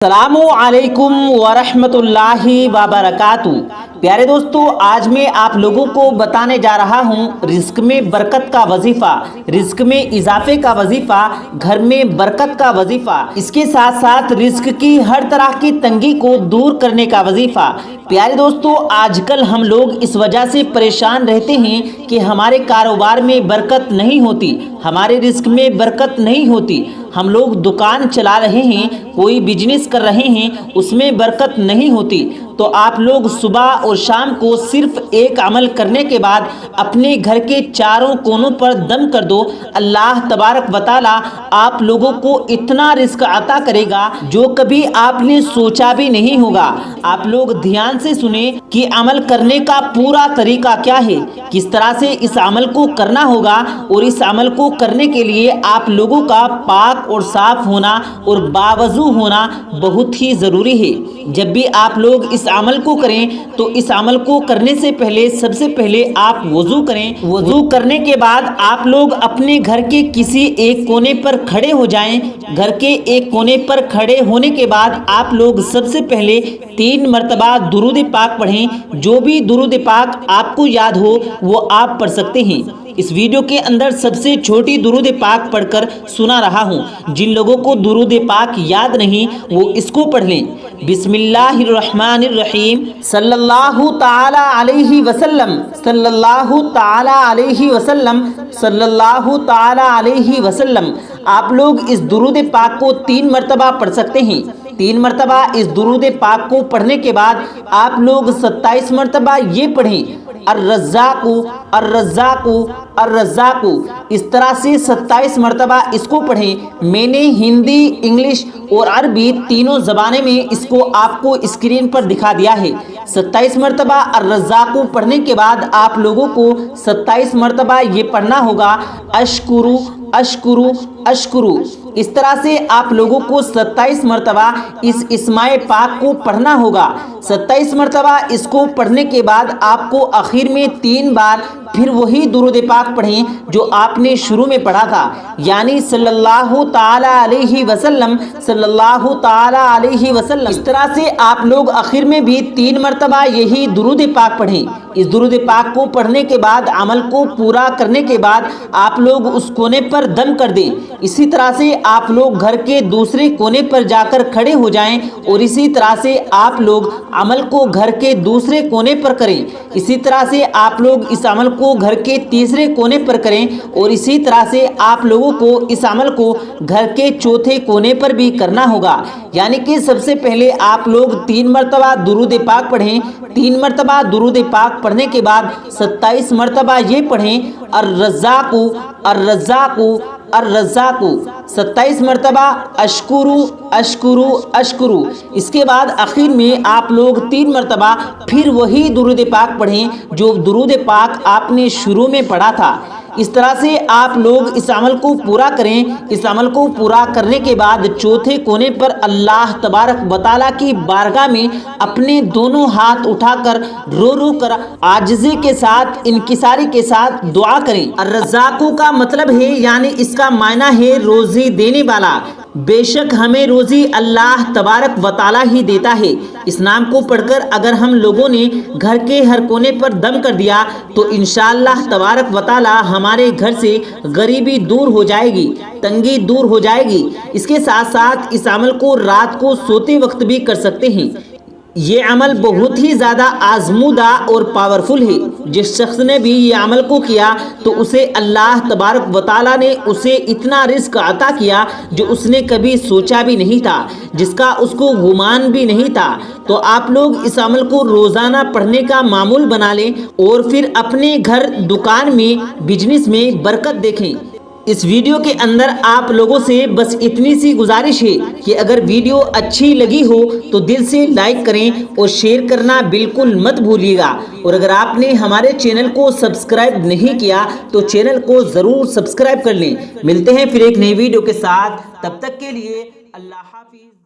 السلام علیکم ورحمۃ اللہ وبرکاتہ۔ پیارے دوستو، آج میں آپ لوگوں کو بتانے جا رہا ہوں رزق میں برکت کا وظیفہ، رزق میں اضافے کا وظیفہ، گھر میں برکت کا وظیفہ، اس کے ساتھ ساتھ رزق کی ہر طرح کی تنگی کو دور کرنے کا وظیفہ۔ پیارے دوستو، آج کل ہم لوگ اس وجہ سے پریشان رہتے ہیں کہ ہمارے کاروبار میں برکت نہیں ہوتی، ہمارے رزق میں برکت نہیں ہوتی۔ ہم لوگ دکان چلا رہے ہیں، کوئی بزنس کر رہے ہیں، اس میں برکت نہیں ہوتی۔ تو آپ لوگ صبح اور شام کو صرف ایک عمل کرنے کے بعد اپنے گھر کے چاروں کونوں پر دم کر دو، اللہ تبارک و تعالی آپ لوگوں کو اتنا رزق عطا کرے گا جو کبھی آپ نے سوچا بھی نہیں ہوگا۔ آپ لوگ دھیان سے سنیں کہ عمل کرنے کا پورا طریقہ کیا ہے، کس طرح سے اس عمل کو کرنا ہوگا، اور اس عمل کو کرنے کے لیے آپ لوگوں کا پاک اور صاف ہونا اور باوضو ہونا بہت ہی ضروری ہے۔ جب بھی آپ لوگ اس عمل کو کریں تو اس عمل کو کرنے سے پہلے سب سے پہلے آپ وضو کریں۔ وضو کرنے کے بعد آپ لوگ اپنے گھر کے کسی ایک کونے پر کھڑے ہو جائیں۔ گھر کے ایک کونے پر کھڑے ہونے کے بعد آپ لوگ سب سے پہلے 3 مرتبہ درود پاک پڑھیں۔ جو بھی درود پاک آپ کو یاد ہو وہ آپ پڑھ سکتے ہیں۔ اس ویڈیو کے اندر سب سے چھوٹی درود پاک پڑھ کر سنا رہا ہوں، جن لوگوں کو درود پاک یاد نہیں وہ اس کو پڑھ لیں۔ بسم اللہ الرحمن الرحیم، صلی اللہ تعالی علیہ وسلم، صلی اللہ تعالی علیہ وسلم، صلی اللہ تعالی علیہ وسلم۔ آپ لوگ اس درود پاک کو 3 مرتبہ پڑھ سکتے ہیں۔ 3 مرتبہ اس درود پاک کو پڑھنے کے بعد آپ لوگ 27 مرتبہ یہ پڑھیں، الرزاق الرزاق الرزاق۔ اس طرح سے 27 مرتبہ اس کو پڑھیں۔ میں نے ہندی، انگلش اور عربی تینوں زبانیں میں اس کو آپ کو اسکرین پر دکھا دیا ہے۔ 27 مرتبہ الرزاق پڑھنے کے بعد آپ لوگوں کو 27 مرتبہ یہ پڑھنا ہوگا، اشکرو اشکرو اشکرو۔ اس طرح سے آپ لوگوں کو 27 مرتبہ اس اسمائے پاک کو پڑھنا ہوگا۔ 27 مرتبہ اس کو پڑھنے کے بعد آپ کو آخر میں 3 بار پھر وہی درود پاک پڑھیں جو آپ نے شروع میں پڑھا تھا، یعنی صلی اللہ تعالی علیہ وسلم، صلی اللہ تعالی علیہ وسلم۔ اس طرح سے آپ لوگ آخر میں بھی 3 مرتبہ یہی درود پاک پڑھیں۔ اس درود پاک کو پڑھنے کے بعد عمل کو پورا کرنے کے بعد آپ لوگ اس کونے پر دم کر دیں۔ اسی طرح سے آپ لوگ گھر کے دوسرے کونے پر جا کر کھڑے ہو جائیں، اور اسی طرح سے آپ لوگ عمل کو گھر کے دوسرے کونے پر کریں۔ اسی طرح سے آپ لوگ اس عمل کو گھر کے تیسرے کونے پر کریں، اور اسی طرح سے آپ لوگوں کو اس عمل کو گھر کے چوتھے کونے پر بھی کرنا ہوگا۔ یعنی کہ سب سے پہلے آپ لوگ 3 مرتبہ درود پاک پڑھیں۔ 3 مرتبہ درود پاک پڑھنے کے بعد 27 مرتبہ یہ پڑھیں، الرزاق الرزاق الرزاق۔ 27 مرتبہ اشکرو اشکرو اشکرو۔ اس کے بعد آخر میں آپ لوگ 3 مرتبہ پھر وہی درود پاک پڑھیں جو درود پاک آپ نے شروع میں پڑھا تھا۔ اس طرح سے آپ لوگ اس عمل کو پورا کریں۔ اس عمل کو پورا کرنے کے بعد چوتھے کونے پر اللہ تبارک و تعالیٰ کی بارگاہ میں اپنے دونوں ہاتھ اٹھا کر رو رو کر عاجزی کے ساتھ، انکساری کے ساتھ دعا کریں۔ الرزاق کا مطلب ہے، یعنی اس کا معنی ہے روزی دینے والا۔ بے شک ہمیں روزی اللہ تبارک و تعالیٰ ہی دیتا ہے۔ اس نام کو پڑھ کر اگر ہم لوگوں نے گھر کے ہر کونے پر دم کر دیا تو انشاءاللہ تبارک و تعالیٰ ہمارے گھر سے غریبی دور ہو جائے گی، تنگی دور ہو جائے گی۔ اس کے ساتھ ساتھ اس عمل کو رات کو سوتے وقت بھی کر سکتے ہیں۔ یہ عمل بہت ہی زیادہ آزمودہ اور پاورفل ہے۔ جس شخص نے بھی یہ عمل کو کیا تو اسے اللہ تبارک و تعالیٰ نے اسے اتنا رزق عطا کیا جو اس نے کبھی سوچا بھی نہیں تھا، جس کا اس کو گمان بھی نہیں تھا۔ تو آپ لوگ اس عمل کو روزانہ پڑھنے کا معمول بنا لیں، اور پھر اپنے گھر، دکان میں، بزنس میں برکت دیکھیں۔ اس ویڈیو کے اندر آپ لوگوں سے بس اتنی سی گزارش ہے کہ اگر ویڈیو اچھی لگی ہو تو دل سے لائک کریں اور شیئر کرنا بالکل مت بھولیے گا، اور اگر آپ نے ہمارے چینل کو سبسکرائب نہیں کیا تو چینل کو ضرور سبسکرائب کر لیں۔ ملتے ہیں پھر ایک نئی ویڈیو کے ساتھ، تب تک کے لیے اللہ حافظ۔